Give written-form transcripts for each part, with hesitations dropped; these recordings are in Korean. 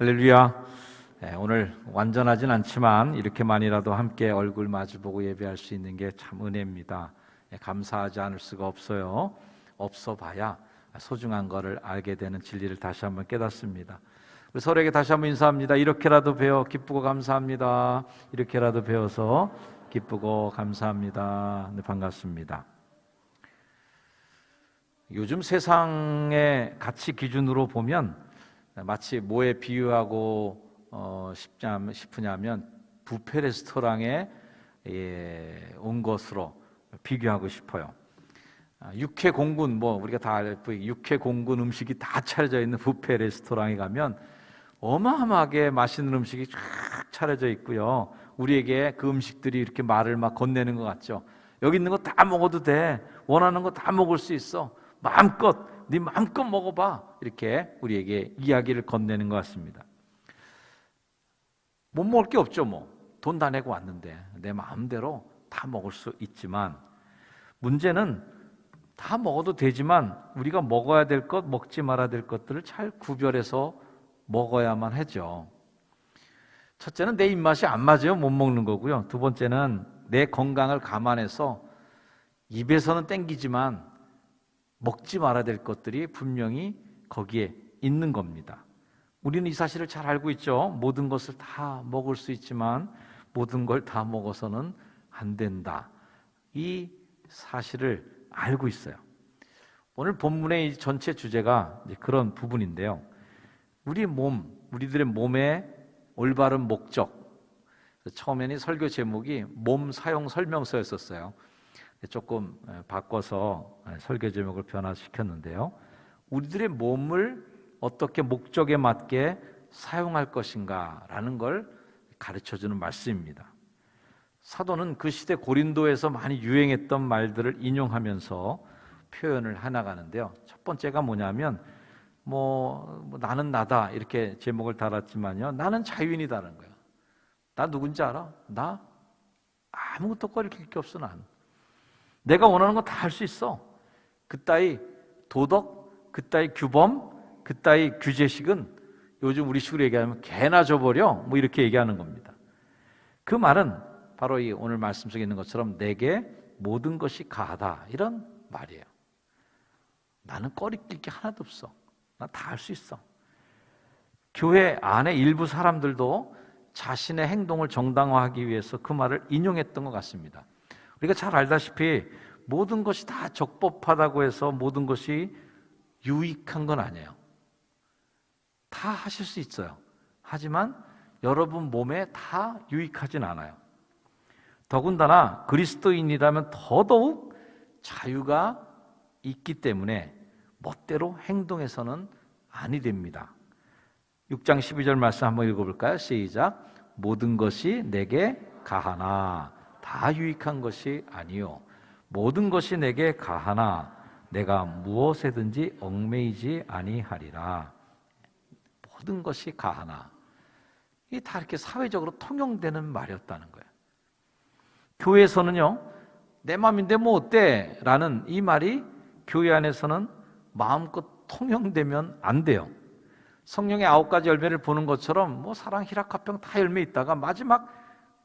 할렐루야. 오늘 완전하진 않지만 이렇게만이라도 함께 얼굴 마주보고 예배할 수 있는 게 참 은혜입니다. 감사하지 않을 수가 없어요. 없어 봐야 소중한 것을 알게 되는 진리를 다시 한번 깨닫습니다. 우리 서로에게 다시 한번 인사합니다. 이렇게라도 배워 기쁘고 감사합니다. 이렇게라도 배워서 기쁘고 감사합니다. 네, 반갑습니다. 요즘 세상의 가치 기준으로 보면 마치 뭐에 비유하고 싶으냐면 뷔페 레스토랑에 온 것으로 비교하고 싶어요. 육회 공군, 우리가 다 알고 육회 공군 음식이 다 차려져 있는 뷔페 레스토랑에 가면 어마어마하게 맛있는 음식이 쫙 차려져 있고요. 우리에게 그 음식들이 이렇게 말을 막 건네는 것 같죠. 여기 있는 거 다 먹어도 돼. 원하는 거 다 먹을 수 있어. 네 마음껏 먹어봐. 이렇게 우리에게 이야기를 건네는 것 같습니다. 못 먹을 게 없죠. 돈 다 내고 왔는데 내 마음대로 다 먹을 수 있지만, 문제는 다 먹어도 되지만 우리가 먹어야 될 것, 먹지 말아야 될 것들을 잘 구별해서 먹어야만 하죠. 첫째는 내 입맛이 안 맞아요. 못 먹는 거고요. 두 번째는 내 건강을 감안해서 입에서는 땡기지만 먹지 말아야 될 것들이 분명히 거기에 있는 겁니다. 우리는 이 사실을 잘 알고 있죠. 모든 것을 다 먹을 수 있지만 모든 걸 다 먹어서는 안 된다. 이 사실을 알고 있어요. 오늘 본문의 이 전체 주제가 그런 부분인데요. 우리들의 몸의 올바른 목적. 처음에는 설교 제목이 몸 사용 설명서였었어요. 조금 바꿔서 설교 제목을 변화시켰는데요. 우리들의 몸을 어떻게 목적에 맞게 사용할 것인가 라는 걸 가르쳐주는 말씀입니다. 사도는 그 시대 고린도에서 많이 유행했던 말들을 인용하면서 표현을 해나가는데요. 첫 번째가 뭐냐면 나는 나다 이렇게 제목을 달았지만요, 나는 자유인이다는 거예요. 나 누군지 알아? 나 아무것도 꺼릴 게 없어. 내가 원하는 거 다 할 수 있어. 그따위 도덕, 그따위 규범, 그따위 규제식은 요즘 우리식으로 얘기하면 개나 줘버려, 이렇게 얘기하는 겁니다. 그 말은 바로 이 오늘 말씀 속에 있는 것처럼 내게 모든 것이 가하다, 이런 말이에요. 나는 꺼리낄 게 하나도 없어. 나 다 할 수 있어. 교회 안에 일부 사람들도 자신의 행동을 정당화하기 위해서 그 말을 인용했던 것 같습니다. 우리가 잘 알다시피 모든 것이 다 적법하다고 해서 모든 것이 유익한 건 아니에요. 다 하실 수 있어요. 하지만 여러분 몸에 다 유익하진 않아요. 더군다나 그리스도인이라면 더더욱 자유가 있기 때문에 멋대로 행동해서는 아니 됩니다. 6장 12절 말씀 한번 읽어볼까요? 시작. 모든 것이 내게 가하나 다 유익한 것이 아니요 모든 것이 내게 가하나 내가 무엇에든지 얽매이지 아니하리라. 모든 것이 가하나, 이게 다 이렇게 사회적으로 통용되는 말이었다는 거예요. 교회에서는요, 내 마음인데 어때? 라는 이 말이 교회 안에서는 마음껏 통용되면 안 돼요. 성령의 9가지 열매를 보는 것처럼 사랑, 희락, 화평 다 열매 있다가 마지막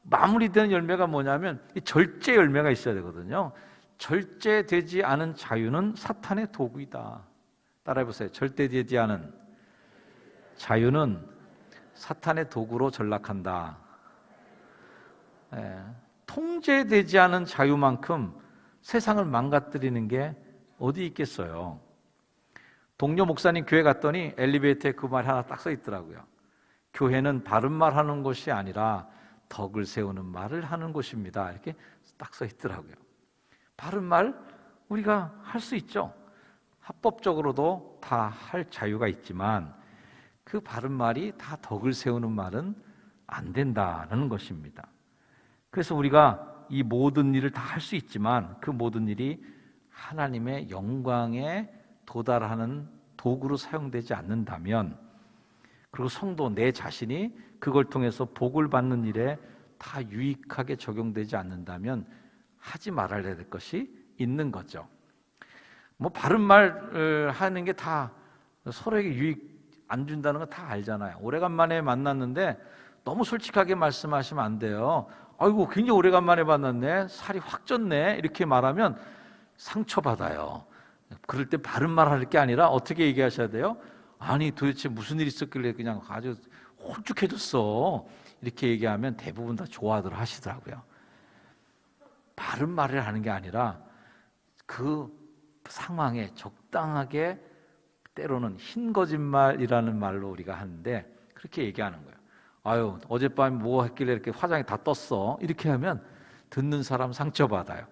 마무리되는 열매가 뭐냐면 이 절제 열매가 있어야 되거든요. 절제되지 않은 자유는 사탄의 도구이다. 따라해보세요. 절대되지 않은 자유는 사탄의 도구로 전락한다. 통제되지 않은 자유만큼 세상을 망가뜨리는 게 어디 있겠어요. 동료 목사님 교회 갔더니 엘리베이터에 그 말이 하나 딱 써 있더라고요. 교회는 바른 말 하는 곳이 아니라 덕을 세우는 말을 하는 곳입니다. 이렇게 딱 써 있더라고요. 바른 말 우리가 할 수 있죠. 합법적으로도 다 할 자유가 있지만 그 바른 말이 다 덕을 세우는 말은 안 된다는 것입니다. 그래서 우리가 이 모든 일을 다 할 수 있지만 그 모든 일이 하나님의 영광에 도달하는 도구로 사용되지 않는다면, 그리고 성도 내 자신이 그걸 통해서 복을 받는 일에 다 유익하게 적용되지 않는다면 하지 말아야 될 것이 있는 거죠. 바른 말을 하는 게 다 서로에게 안 준다는 거 다 알잖아요. 오래간만에 만났는데 너무 솔직하게 말씀하시면 안 돼요. 아이고 굉장히 오래간만에 만났네, 살이 확 쪘네, 이렇게 말하면 상처받아요. 그럴 때 바른 말 할 게 아니라 어떻게 얘기하셔야 돼요? 아니 도대체 무슨 일이 있었길래 그냥 아주 홀쭉해졌어, 이렇게 얘기하면 대부분 다 좋아들 하시더라고요. 바른 말을 하는 게 아니라 그 상황에 적당하게, 때로는 흰 거짓말이라는 말로 우리가 하는데 그렇게 얘기하는 거예요. 아유 어젯밤에 뭐 했길래 이렇게 화장이 다 떴어, 이렇게 하면 듣는 사람 상처받아요.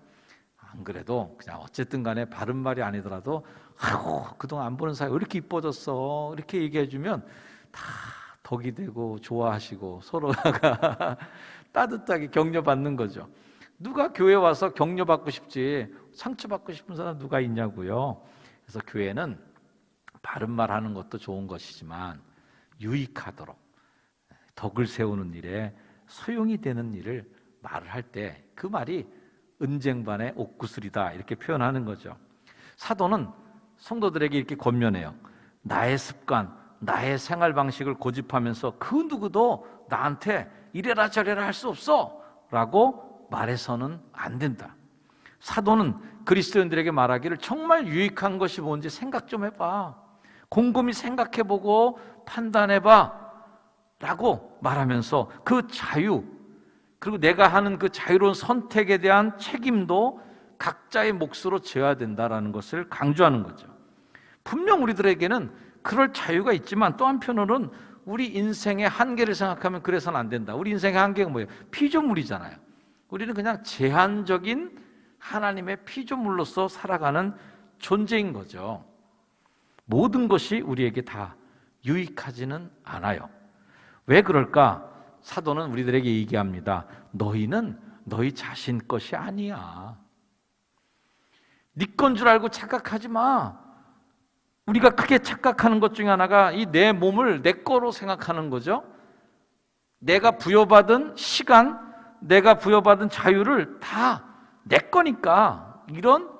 안 그래도 그냥 어쨌든 간에 바른 말이 아니더라도 아이고 그동안 안 보는 사이 왜 이렇게 이뻐졌어, 이렇게 얘기해주면 다 덕이 되고 좋아하시고 서로가 따뜻하게 격려받는 거죠. 누가 교회 와서 격려받고 싶지 상처받고 싶은 사람 누가 있냐고요. 그래서 교회는 바른 말 하는 것도 좋은 것이지만 유익하도록 덕을 세우는 일에 소용이 되는 일을 말을 할 때 그 말이 은쟁반의 옥구슬이다, 이렇게 표현하는 거죠. 사도는 성도들에게 이렇게 권면해요. 나의 습관, 나의 생활 방식을 고집하면서 그 누구도 나한테 이래라 저래라 할 수 없어 라고 말해서는 안 된다. 사도는 그리스도인들에게 말하기를 정말 유익한 것이 뭔지 생각 좀 해봐, 곰곰이 생각해보고 판단해봐 라고 말하면서 그 자유, 그리고 내가 하는 그 자유로운 선택에 대한 책임도 각자의 몫으로 져야 된다는 것을 강조하는 거죠. 분명 우리들에게는 그럴 자유가 있지만 또 한편으로는 우리 인생의 한계를 생각하면 그래서는 안 된다. 우리 인생의 한계가 뭐예요? 피조물이잖아요. 우리는 그냥 제한적인 하나님의 피조물로서 살아가는 존재인 거죠. 모든 것이 우리에게 다 유익하지는 않아요. 왜 그럴까? 사도는 우리들에게 얘기합니다. 너희는 너희 자신 것이 아니야. 네 건 줄 알고 착각하지 마. 우리가 크게 착각하는 것 중에 하나가 이 내 몸을 내 거로 생각하는 거죠. 내가 부여받은 시간, 내가 부여받은 자유를 다 내 거니까, 이런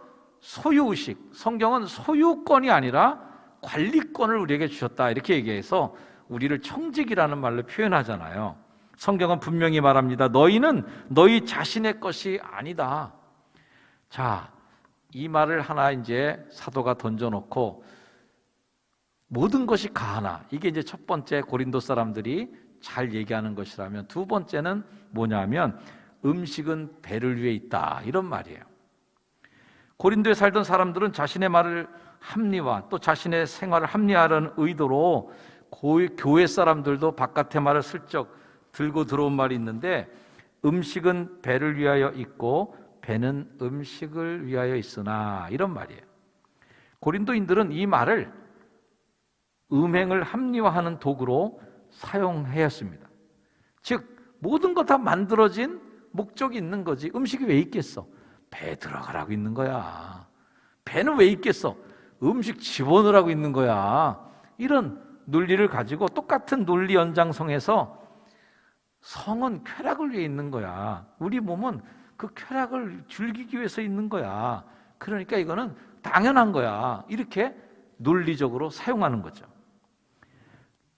소유의식, 성경은 소유권이 아니라 관리권을 우리에게 주셨다, 이렇게 얘기해서 우리를 청직이라는 말로 표현하잖아요. 성경은 분명히 말합니다. 너희는 너희 자신의 것이 아니다. 자, 이 말을 하나 이제 사도가 던져놓고 모든 것이 가하나, 이게 이제 첫 번째 고린도 사람들이 잘 얘기하는 것이라면, 두 번째는 뭐냐면 음식은 배를 위해 있다, 이런 말이에요. 고린도에 살던 사람들은 자신의 말을 합리화, 또 자신의 생활을 합리화하는 의도로 교회 사람들도 바깥의 말을 슬쩍 들고 들어온 말이 있는데, 음식은 배를 위하여 있고 배는 음식을 위하여 있으나, 이런 말이에요. 고린도인들은 이 말을 음행을 합리화하는 도구로 사용하였습니다. 즉 모든 것 다 만들어진 목적이 있는 거지. 음식이 왜 있겠어? 배 들어가라고 있는 거야. 배는 왜 있겠어? 음식 집어넣으라고 있는 거야. 이런 논리를 가지고 똑같은 논리 연장성에서 성은 쾌락을 위해 있는 거야. 우리 몸은 그 쾌락을 즐기기 위해서 있는 거야. 그러니까 이거는 당연한 거야. 이렇게 논리적으로 사용하는 거죠.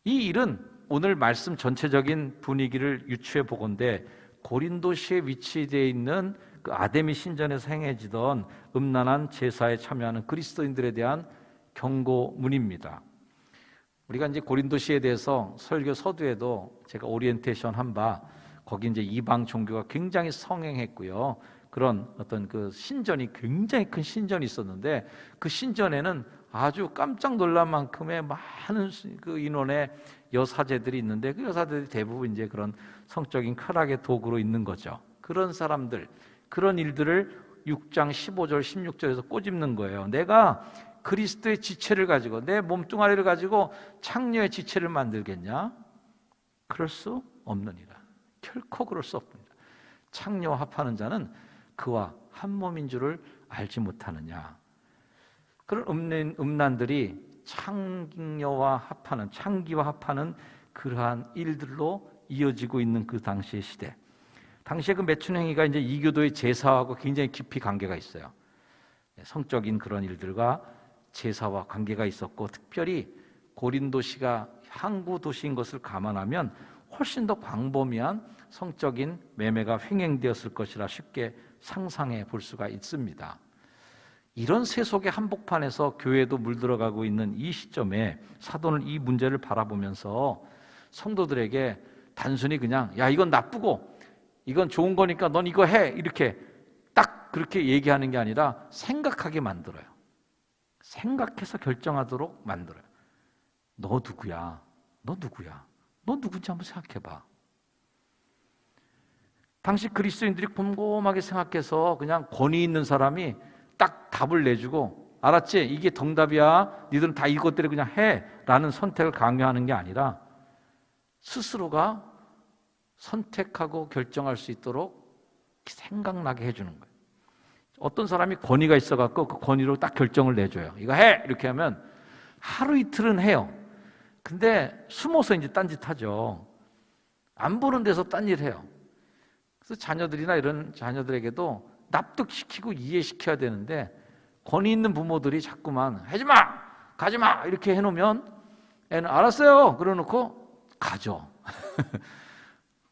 이 일은 오늘 말씀 전체적인 분위기를 유추해 보건대 고린도시에 위치되어 있는 그 아데미 신전에서 행해지던 음란한 제사에 참여하는 그리스도인들에 대한 경고문입니다. 우리가 이제 고린도시에 대해서 설교 서두에도 제가 오리엔테이션 한 바, 거기 이제 이방 종교가 굉장히 성행했고요. 그런 어떤 그 신전이, 굉장히 큰 신전이 있었는데, 그 신전에는 아주 깜짝 놀랄 만큼의 많은 그 인원의 여사제들이 있는데, 그 여사들이 대부분 이제 그런 성적인 쾌락의 도구로 있는 거죠. 그런 사람들, 그런 일들을 6장 15절 16절에서 꼬집는 거예요. 내가 그리스도의 지체를 가지고, 내 몸뚱아리를 가지고 창녀의 지체를 만들겠냐? 그럴 수 없느니라. 결코 그럴 수 없느니라. 창녀와 합하는 자는 그와 한 몸인 줄을 알지 못하느냐. 그런 음란들이 창녀와 합하는, 창기와 합하는 그러한 일들로 이어지고 있는 그 당시의 시대. 당시에 그 매춘행위가 이제 이교도의 제사하고 굉장히 깊이 관계가 있어요. 성적인 그런 일들과 제사와 관계가 있었고, 특별히 고린도시가 항구 도시인 것을 감안하면 훨씬 더 광범위한 성적인 매매가 횡행되었을 것이라 쉽게 상상해 볼 수가 있습니다. 이런 세속의 한복판에서 교회도 물들어가고 있는 이 시점에 사도는 이 문제를 바라보면서 성도들에게 단순히 그냥 야 이건 나쁘고 이건 좋은 거니까 넌 이거 해 이렇게 딱 그렇게 얘기하는 게 아니라 생각하게 만들어요. 생각해서 결정하도록 만들어요. 너 누구야? 너 누구야? 너 누군지 한번 생각해봐. 당시 그리스도인들이 곰곰하게 생각해서 그냥 권위 있는 사람이 딱 답을 내주고 알았지? 이게 정답이야. 니들은 다 이것대로 그냥 해 라는 선택을 강요하는 게 아니라 스스로가 선택하고 결정할 수 있도록 생각나게 해주는 거예요. 어떤 사람이 권위가 있어갖고 그 권위로 딱 결정을 내줘요. 이거 해! 이렇게 하면 하루 이틀은 해요. 근데 숨어서 이제 딴짓 하죠. 안 보는 데서 딴일 해요. 그래서 자녀들이나 이런 자녀들에게도 납득시키고 이해시켜야 되는데 권위 있는 부모들이 자꾸만 하지마! 가지마! 이렇게 해놓으면 애는 알았어요! 그러놓고 가죠.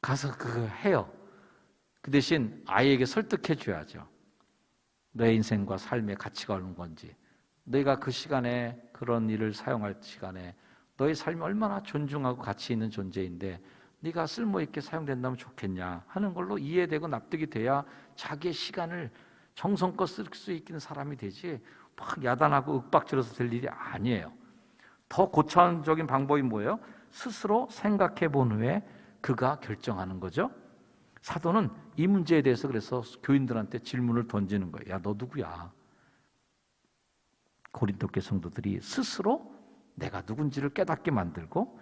가서 그거 해요. 그 대신 아이에게 설득해 줘야죠. 너의 인생과 삶의 가치가 어느 건지, 너희가 그 시간에 그런 일을 사용할 시간에 너의 삶이 얼마나 존중하고 가치 있는 존재인데 네가 쓸모있게 사용된다면 좋겠냐 하는 걸로 이해되고 납득이 돼야 자기의 시간을 정성껏 쓸 수 있는 사람이 되지 막 야단하고 윽박질러서 될 일이 아니에요. 더 고차원적인 방법이 뭐예요? 스스로 생각해 본 후에 그가 결정하는 거죠. 사도는 이 문제에 대해서 그래서 교인들한테 질문을 던지는 거예요. 야, 너 누구야? 고린도교 성도들이 스스로 내가 누군지를 깨닫게 만들고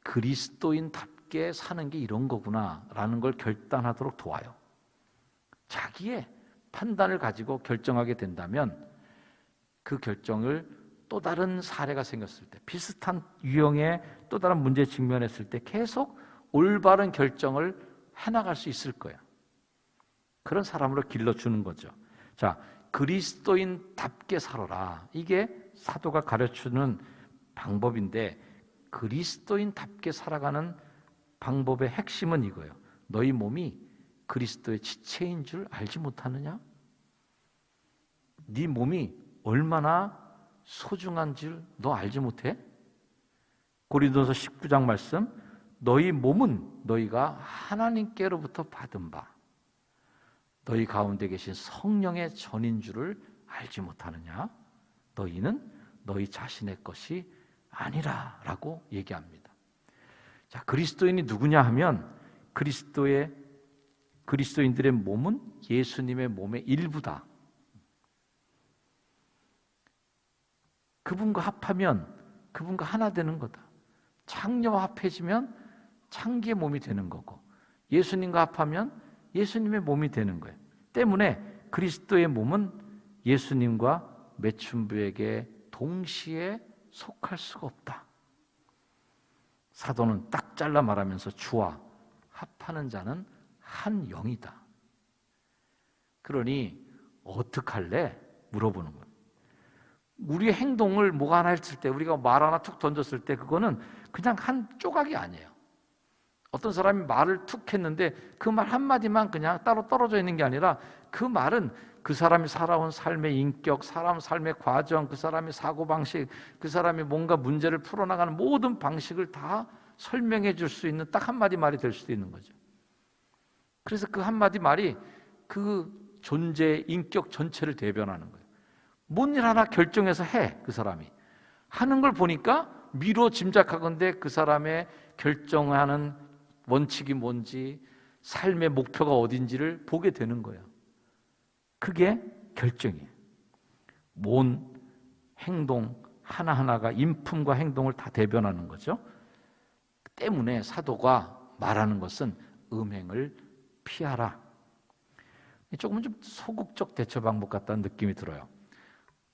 그리스도인답게 사는 게 이런 거구나 라는 걸 결단하도록 도와요. 자기의 판단을 가지고 결정하게 된다면 그 결정을 또 다른 사례가 생겼을 때, 비슷한 유형의 또 다른 문제에 직면했을 때 계속 올바른 결정을 해나갈 수 있을 거예요. 그런 사람으로 길러주는 거죠. 자, 그리스도인답게 살아라. 이게 사도가 가르치는 방법인데 그리스도인답게 살아가는 방법의 핵심은 이거예요. 너희 몸이 그리스도의 지체인 줄 알지 못하느냐? 네 몸이 얼마나 소중한 줄 너 알지 못해? 고린도서 19장 말씀, 너희 몸은 너희가 하나님께로부터 받은 바 너희 가운데 계신 성령의 전인 줄을 알지 못하느냐? 너희는 너희 자신의 것이 아니라 라고 얘기합니다. 자, 그리스도인이 누구냐 하면 그리스도인들의 몸은 예수님의 몸의 일부다. 그분과 합하면 그분과 하나 되는 거다. 창녀와 합해지면 창기의 몸이 되는 거고 예수님과 합하면 예수님의 몸이 되는 거예요. 때문에 그리스도의 몸은 예수님과 매춘부에게 동시에 속할 수가 없다. 사도는 딱 잘라 말하면서 주와 합하는 자는 한 영이다. 그러니 어떡할래? 물어보는 거예요. 우리의 행동을 뭐가 하나 했을 때 우리가 말 하나 툭 던졌을 때 그거는 그냥 한 조각이 아니에요. 어떤 사람이 말을 툭 했는데 그 말 한마디만 그냥 따로 떨어져 있는 게 아니라 그 말은 그 사람이 살아온 삶의 인격, 사람 삶의 과정, 그 사람의 사고방식, 그 사람이 뭔가 문제를 풀어나가는 모든 방식을 다 설명해 줄 수 있는 딱 한마디 말이 될 수도 있는 거죠. 그래서 그 한마디 말이 그 존재의 인격 전체를 대변하는 거예요. 뭔 일 하나 결정해서 해, 그 사람이. 하는 걸 보니까 미루어 짐작하건대 그 사람의 결정하는 원칙이 뭔지, 삶의 목표가 어딘지를 보게 되는 거예요. 그게 결정이에요. 뭔 행동 하나하나가 인품과 행동을 다 대변하는 거죠. 때문에 사도가 말하는 것은 음행을 피하라. 조금은 좀 소극적 대처 방법 같다는 느낌이 들어요.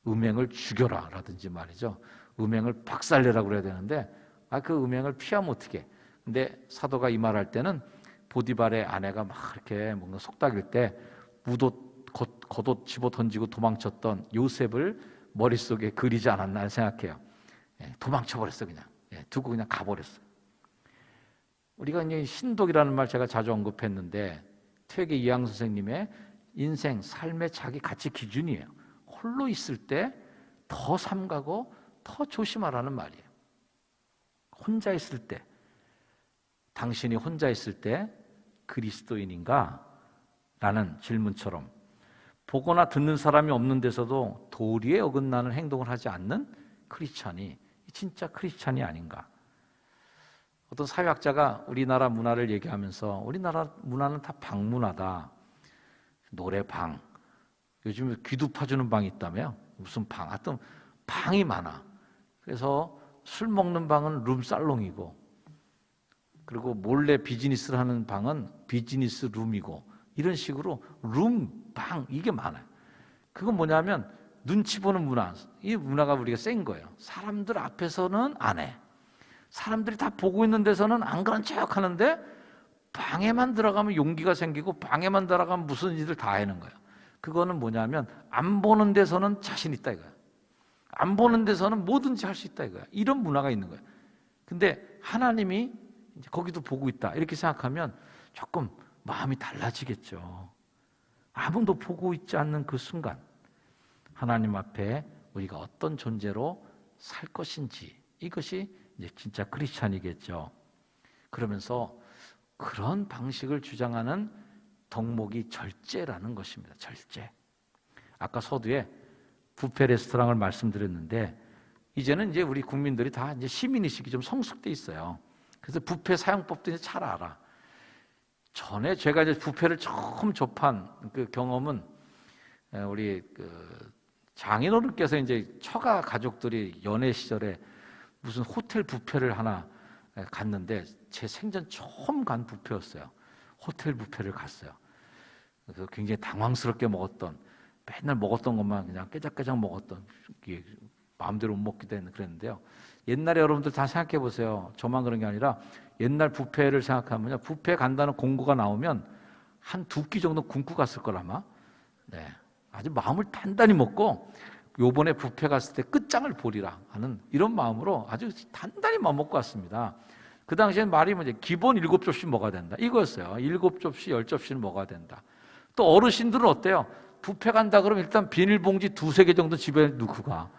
음행을 죽여라 라든지 말이죠. 음행을 박살내라고 그래야 되는데 그 음행을 피하면 어떻게? 근데 사도가 이 말할 때는 보디발의 아내가 막 이렇게 뭔가 속닥일 때 겉옷 집어 던지고 도망쳤던 요셉을 머릿속에 그리지 않았나 생각해요. 도망쳐버렸어 그냥. 두고 그냥 가버렸어요. 우리가 이제 신독이라는 말 제가 자주 언급했는데 퇴계 이항 선생님의 인생, 삶의 자기 가치 기준이에요. 홀로 있을 때 더 삼가고 더 조심하라는 말이에요. 혼자 있을 때, 당신이 혼자 있을 때 그리스도인인가? 라는 질문처럼 보거나 듣는 사람이 없는 데서도 도리에 어긋나는 행동을 하지 않는 크리스찬이 진짜 크리스찬이 아닌가? 어떤 사회학자가 우리나라 문화를 얘기하면서 우리나라 문화는 다 방문화다. 노래방, 요즘에 귀도 파주는 방이 있다며? 무슨 방? 하여튼 방이 많아. 그래서 술 먹는 방은 룸살롱이고, 그리고 몰래 비즈니스를 하는 방은 비즈니스 룸이고, 이런 식으로 룸, 방 이게 많아요. 그건 뭐냐면 눈치 보는 문화. 이 문화가 우리가 센 거예요. 사람들 앞에서는 안 해. 사람들이 다 보고 있는 데서는 안 그런 척 하는데 방에만 들어가면 용기가 생기고 방에만 들어가면 무슨 일을 다 하는 거예요. 그거는 뭐냐면 안 보는 데서는 자신 있다 이거야. 안 보는 데서는 뭐든지 할 수 있다 이거야. 이런 문화가 있는 거예요. 근데 하나님이 이제 거기도 보고 있다 이렇게 생각하면 조금 마음이 달라지겠죠. 아무도 보고 있지 않는 그 순간 하나님 앞에 우리가 어떤 존재로 살 것인지, 이것이 이제 진짜 크리스찬이겠죠. 그러면서 그런 방식을 주장하는 덕목이 절제라는 것입니다. 절제. 아까 서두에 뷔페 레스토랑을 말씀드렸는데 이제는 이제 우리 국민들이 다 이제 시민의식이 좀 성숙돼 있어요. 그래서 뷔페 사용법도 이제 잘 알아. 전에 제가 이제 뷔페를 처음 접한 그 경험은 우리 그 장인어른께서 이제 처가 가족들이 연애 시절에 무슨 호텔 뷔페를 하나 갔는데 제 생전 처음 간 뷔페였어요. 호텔 뷔페를 갔어요. 그래서 굉장히 당황스럽게 먹었던, 맨날 먹었던 것만 그냥 깨작깨작 먹었던, 마음대로 못 먹기도 그랬는데요. 옛날에 여러분들 다 생각해 보세요. 저만 그런 게 아니라 옛날 뷔페를 생각하면요, 뷔페 간다는 공고가 나오면 한 2끼 정도 굶고 갔을 걸 아마. 네, 아주 마음을 단단히 먹고 요번에 뷔페 갔을 때 끝장을 보리라 하는 이런 마음으로 아주 단단히 마음 먹고 왔습니다. 그 당시엔 말이 뭐지? 기본 7접시 먹어야 된다 이거였어요. 7접시, 10접시는 먹어야 된다. 또 어르신들은 어때요? 뷔페 간다 그러면 일단 비닐봉지 2-3개 정도 집에 넣고 가.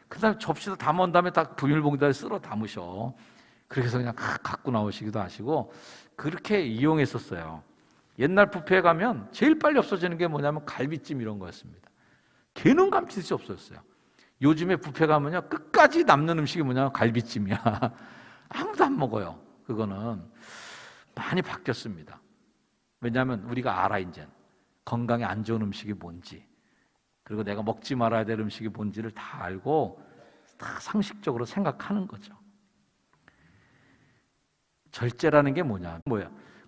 그 다음에 접시도 담은 다음에 다 비닐봉지에 쓸어 담으셔. 그렇게 해서 그냥 갖고 나오시기도 하시고 그렇게 이용했었어요. 옛날 뷔페에 가면 제일 빨리 없어지는 게 뭐냐면 갈비찜 이런 거였습니다. 개는 감칠수 없었어요. 요즘에 뷔페 가면요, 끝까지 남는 음식이 뭐냐면 갈비찜이야. 아무도 안 먹어요. 그거는 많이 바뀌었습니다. 왜냐하면 우리가 알아 이제 건강에 안 좋은 음식이 뭔지, 그리고 내가 먹지 말아야 될 음식이 뭔지를 다 알고 다 상식적으로 생각하는 거죠. 절제라는 게 뭐야?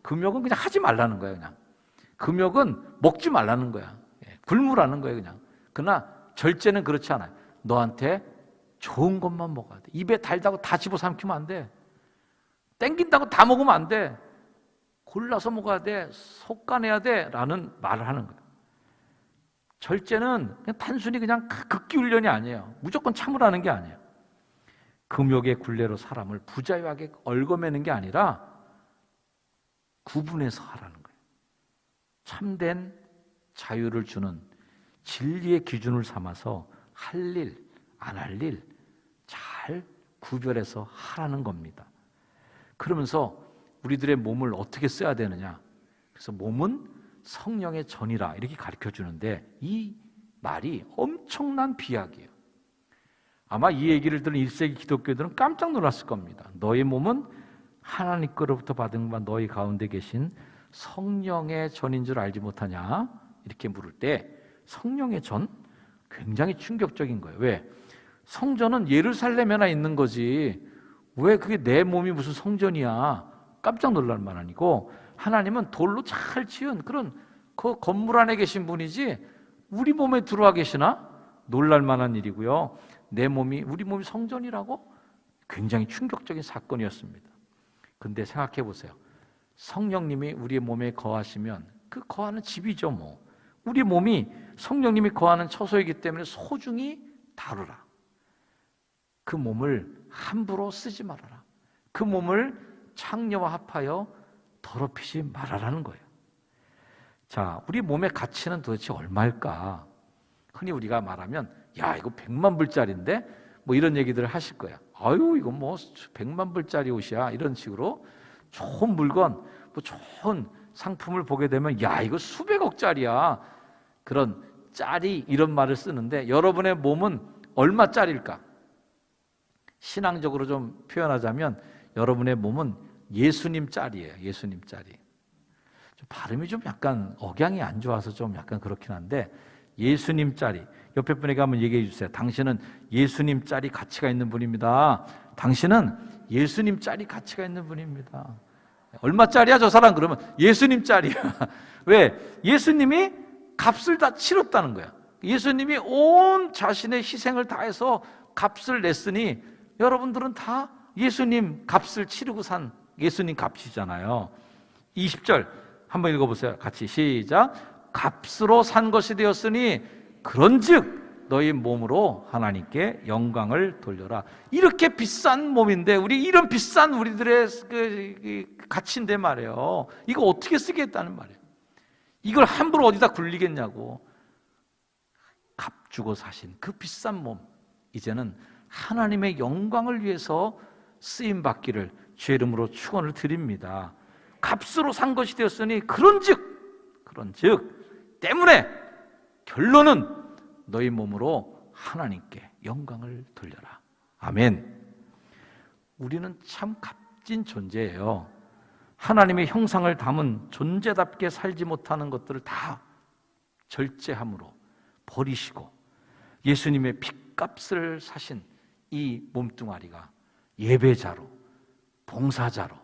금욕은 그냥 하지 말라는 거야. 그냥 금욕은 먹지 말라는 거야. 굶으라는 거예요. 그냥. 그러나 절제는 그렇지 않아요. 너한테 좋은 것만 먹어야 돼. 입에 달다고 다 집어삼키면 안 돼. 땡긴다고 다 먹으면 안 돼. 골라서 먹어야 돼. 솎아내야 돼. 라는 말을 하는 거예요. 절제는 그냥 단순히 그냥 극기 훈련이 아니에요. 무조건 참으라는 게 아니에요. 금욕의 굴레로 사람을 부자유하게 얽어매는 게 아니라 구분해서 하라는 거예요. 참된 자유를 주는 진리의 기준을 삼아서 할 일, 안 할 일 잘 구별해서 하라는 겁니다. 그러면서 우리들의 몸을 어떻게 써야 되느냐? 그래서 몸은 성령의 전이라 이렇게 가르쳐 주는데 이 말이 엄청난 비약이에요. 아마 이 얘기를 들은 1세기 기독교들은 깜짝 놀랐을 겁니다. 너희 몸은 하나님께로부터 받은 바 너희 가운데 계신 성령의 전인 줄 알지 못하냐? 이렇게 물을 때 성령의 전? 굉장히 충격적인 거예요. 왜? 성전은 예루살렘에나 있는 거지 왜 그게 내 몸이 무슨 성전이야? 깜짝 놀랄 만 아니고 하나님은 돌로 잘 지은 그런 그 건물 안에 계신 분이지 우리 몸에 들어와 계시나? 놀랄 만한 일이고요. 우리 몸이 성전이라고? 굉장히 충격적인 사건이었습니다. 근데 생각해 보세요. 성령님이 우리의 몸에 거하시면 그 거하는 집이죠 뭐. 우리 몸이 성령님이 거하는 처소이기 때문에 소중히 다루라. 그 몸을 함부로 쓰지 말아라. 그 몸을 창녀와 합하여 더럽히지 말아라는 거예요. 자, 우리 몸의 가치는 도대체 얼마일까? 흔히 우리가 말하면 야, 이거 100만 불짜리인데? 뭐 이런 얘기들을 하실 거야. 아유, 이거 뭐 100만 불짜리 옷이야. 이런 식으로 좋은 물건, 뭐 좋은 상품을 보게 되면 야, 이거 수백억짜리야. 그런 짜리 이런 말을 쓰는데 여러분의 몸은 얼마짜리일까? 신앙적으로 좀 표현하자면 여러분의 몸은 예수님짜리예요. 예수님짜리. 발음이 좀 약간 억양이 안 좋아서 좀 약간 그렇긴 한데 예수님짜리. 옆에 분에게 한번 얘기해 주세요. 당신은 예수님짜리 가치가 있는 분입니다. 당신은 예수님짜리 가치가 있는 분입니다. 얼마짜리야 저 사람? 그러면 예수님짜리야. 왜? 예수님이 값을 다 치렀다는 거야. 예수님이 온 자신의 희생을 다해서 값을 냈으니 여러분들은 다 예수님 값을 치르고 산 예수님 값이잖아요. 20절 한번 읽어보세요. 같이 시작. 값으로 산 것이 되었으니 그런즉 너희 몸으로 하나님께 영광을 돌려라. 이렇게 비싼 몸인데 우리 이런 비싼 우리들의 그 가치인데 말이에요. 이거 어떻게 쓰겠다는 말이에요. 이걸 함부로 어디다 굴리겠냐고. 값 주고 사신 그 비싼 몸 이제는 하나님의 영광을 위해서 쓰임 받기를 주의 이름으로 축원을 드립니다. 값으로 산 것이 되었으니 그런즉 때문에 결론은 너희 몸으로 하나님께 영광을 돌려라. 아멘. 우리는 참 값진 존재예요. 하나님의 형상을 담은 존재답게 살지 못하는 것들을 다 절제함으로 버리시고 예수님의 핏값을 사신 이 몸뚱아리가 예배자로, 봉사자로,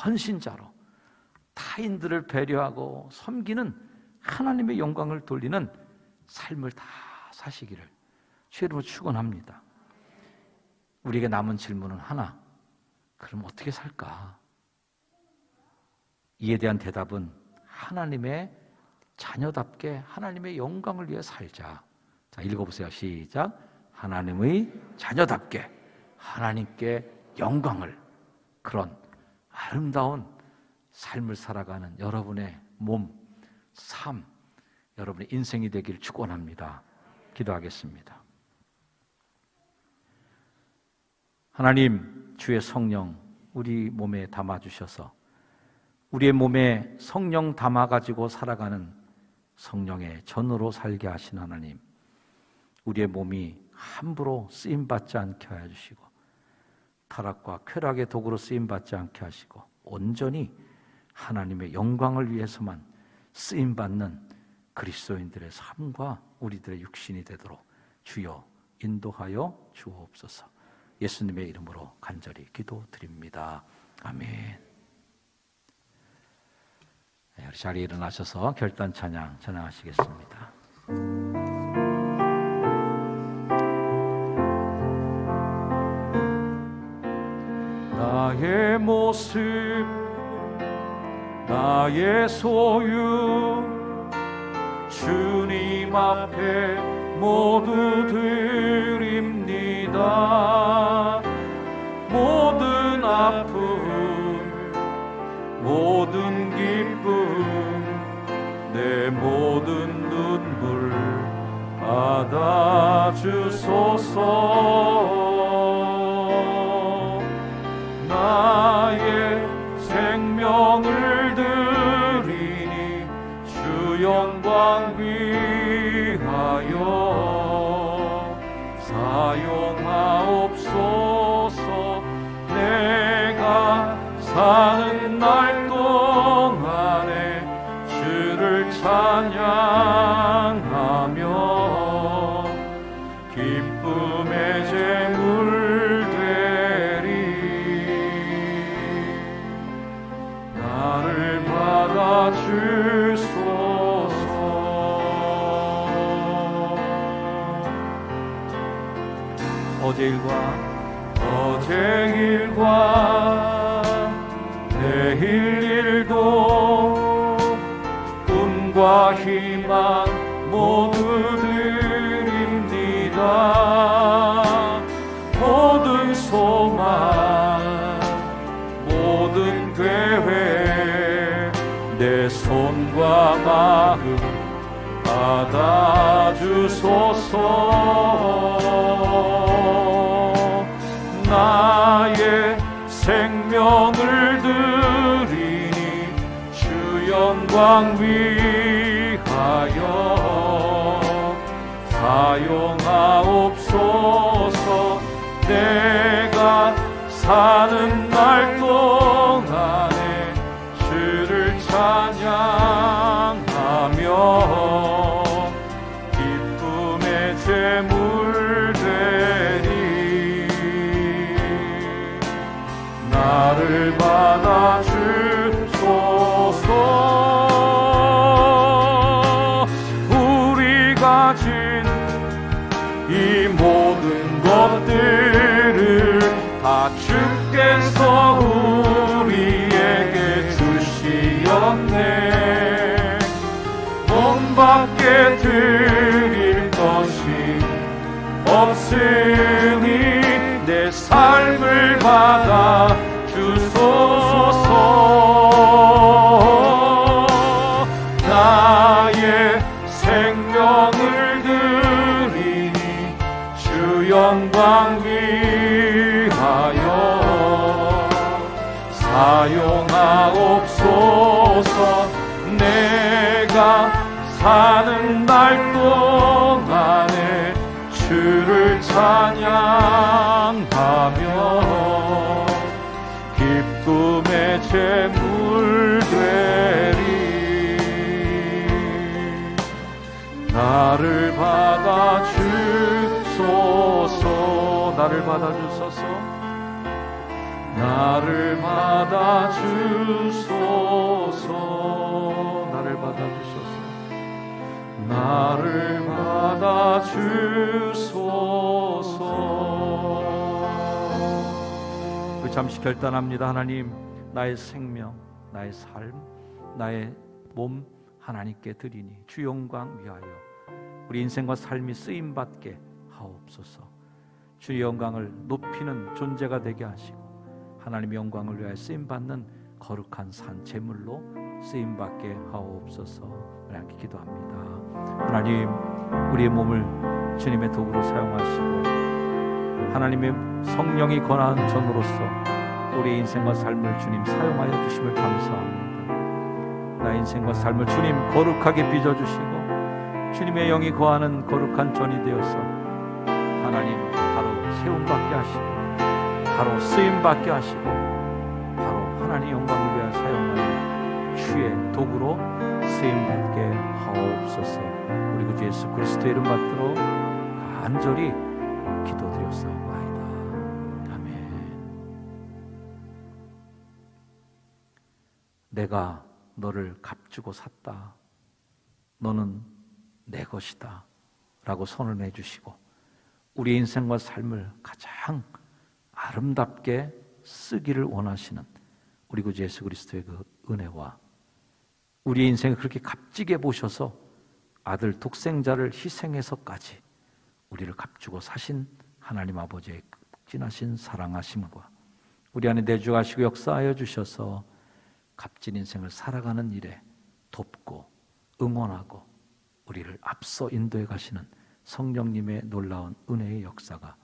헌신자로 타인들을 배려하고 섬기는 하나님의 영광을 돌리는 삶을 다 사시기를 주로 축원합니다. 우리에게 남은 질문은 하나. 그럼 어떻게 살까? 이에 대한 대답은 하나님의 자녀답게 하나님의 영광을 위해 살자. 자, 읽어보세요. 시작. 하나님의 자녀답게 하나님께 영광을, 그런 아름다운 삶을 살아가는 여러분의 몸, 삶, 여러분의 인생이 되기를 축원합니다. 기도하겠습니다. 하나님, 주의 성령 우리 몸에 담아주셔서 우리의 몸에 성령 담아가지고 살아가는 성령의 전으로 살게 하신 하나님, 우리의 몸이 함부로 쓰임받지 않게 해주시고 타락과 쾌락의 도구로 쓰임받지 않게 하시고 온전히 하나님의 영광을 위해서만 쓰임받는 그리스도인들의 삶과 우리들의 육신이 되도록 주여 인도하여 주옵소서. 예수님의 이름으로 간절히 기도드립니다. 아멘. 우리 자리에 일어나셔서 결단 찬양 전하시겠습니다. 나의 모습, 나의 소유, 주님 앞에 모두 드립니다. 모든 아픔, 모든 기쁨, 내 모든 눈물 받아주소서. 나의 생명을 드리니 주 영광 위하여 사용하옵소서. 내가 사는 날 동안에 주를 찬양하며 기쁨의 제물 나를 받아주소서. 어제 일과 내일 일도 꿈과 희망 모두 드립니다. 모든 되회 내 손과 마음 받아주소서. 나의 생명을 드리니 주 영광 위하여 사용하옵소서. 내가 사는 날 동안에 주를 찬양하며 기쁨의 제물 되리. 나를 받아주소서. 우리 가진 이 모든 것들을 다 주께서 우리에게 주시었네. 돈밖에 드릴 것이 없으니 내 삶을 받아 주소서. 나의 생명을 드리니 주 영광 위하여 사용하옵소서. 내가 사는 날 동안에 주를 찬양하며 기쁨의 제물 되리. 나를 받아주소서. 나를 받아주소서. 나를 받아주소서. 나를 받아주소서. 나를 받아주소서. 그 잠시 결단합니다. 하나님, 나의 생명, 나의 삶, 나의 몸 하나님께 드리니 주 영광 위하여 우리 인생과 삶이 쓰임받게 하옵소서. 주의 영광을 높이는 존재가 되게 하시고 하나님의 영광을 위하여 쓰임받는 거룩한 산 제물로 쓰임받게 하옵소서. 하나님께 기도합니다. 하나님, 우리의 몸을 주님의 도구로 사용하시고 하나님의 성령이 권한 전으로서 우리의 인생과 삶을 주님 사용하여 주심을 감사합니다. 나의 인생과 삶을 주님 거룩하게 빚어주시고 주님의 영이 거하는 거룩한 전이 되어서 하나님 바로 세움받게 하시고 바로 쓰임받게 하시고 바로 하나님의 영광을 위하여 사용하여 주의 도구로 쓰임받게 하옵소서. 우리 구주 예수 그리스도의 이름 받들어 간절히 기도드렸사옵나이다. 아멘. 내가 너를 값주고 샀다. 너는 내 것이다 라고 선언해 주시고 우리 인생과 삶을 가장 아름답게 쓰기를 원하시는 우리 구주 예수 그리스도의 그 은혜와 우리 인생을 그렇게 값지게 보셔서 아들 독생자를 희생해서까지 우리를 값주고 사신 하나님 아버지의 극진하신 사랑하심과 우리 안에 내주하시고 역사하여 주셔서 값진 인생을 살아가는 일에 돕고 응원하고 우리를 앞서 인도해 가시는 성령님의 놀라운 은혜의 역사가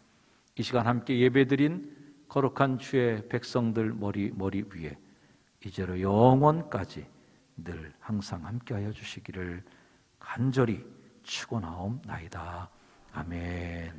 이 시간 함께 예배드린 거룩한 주의 백성들 머리 위에 이제로 영원까지 늘 항상 함께하여 주시기를 간절히 축원하옵나이다. 아멘.